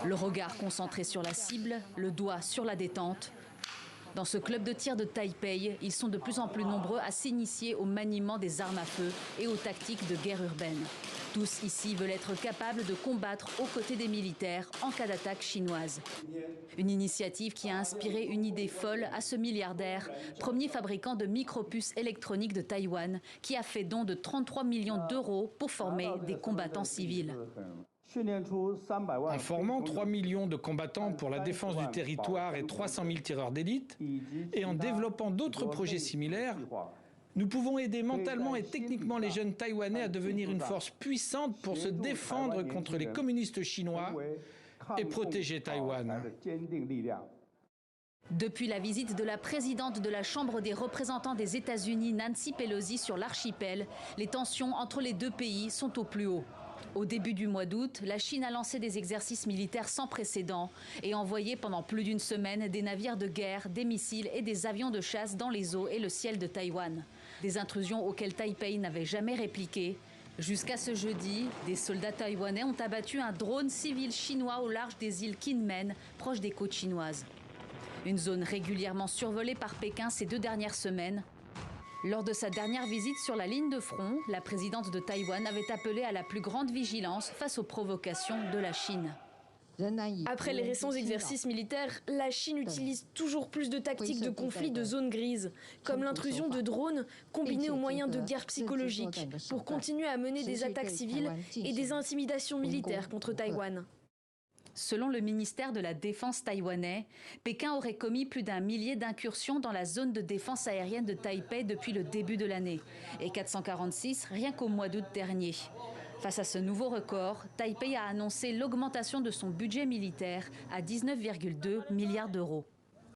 Le regard concentré sur la cible, le doigt sur la détente. Dans ce club de tir de Taipei, ils sont de plus en plus nombreux à s'initier au maniement des armes à feu et aux tactiques de guerre urbaine. Tous ici veulent être capables de combattre aux côtés des militaires en cas d'attaque chinoise. Une initiative qui a inspiré une idée folle à ce milliardaire, premier fabricant de micropuces électroniques de Taïwan, qui a fait don de 33 millions d'euros pour former des combattants civils. En formant 3 millions de combattants pour la défense du territoire et 300 000 tireurs d'élite, et en développant d'autres projets similaires, nous pouvons aider mentalement et techniquement les jeunes Taïwanais à devenir une force puissante pour se défendre contre les communistes chinois et protéger Taïwan. Depuis la visite de la présidente de la Chambre des représentants des États-Unis, Nancy Pelosi, sur l'archipel, les tensions entre les deux pays sont au plus haut. Au début du mois d'août, la Chine a lancé des exercices militaires sans précédent et envoyé pendant plus d'une semaine des navires de guerre, des missiles et des avions de chasse dans les eaux et le ciel de Taïwan. Des intrusions auxquelles Taipei n'avait jamais répliqué. Jusqu'à ce jeudi, des soldats taïwanais ont abattu un drone civil chinois au large des îles Kinmen, proche des côtes chinoises. Une zone régulièrement survolée par Pékin ces 2 dernières semaines. Lors de sa dernière visite sur la ligne de front, la présidente de Taïwan avait appelé à la plus grande vigilance face aux provocations de la Chine. Après les récents exercices militaires, la Chine utilise toujours plus de tactiques de conflit de zones grises, comme l'intrusion de drones combinés aux moyens de guerre psychologique, pour continuer à mener des attaques civiles et des intimidations militaires contre Taïwan. Selon le ministère de la Défense taïwanais, Pékin aurait commis plus d'1 millier d'incursions dans la zone de défense aérienne de Taipei depuis le début de l'année, et 446 rien qu'au mois d'août dernier. Face à ce nouveau record, Taipei a annoncé l'augmentation de son budget militaire à 19,2 milliards d'euros.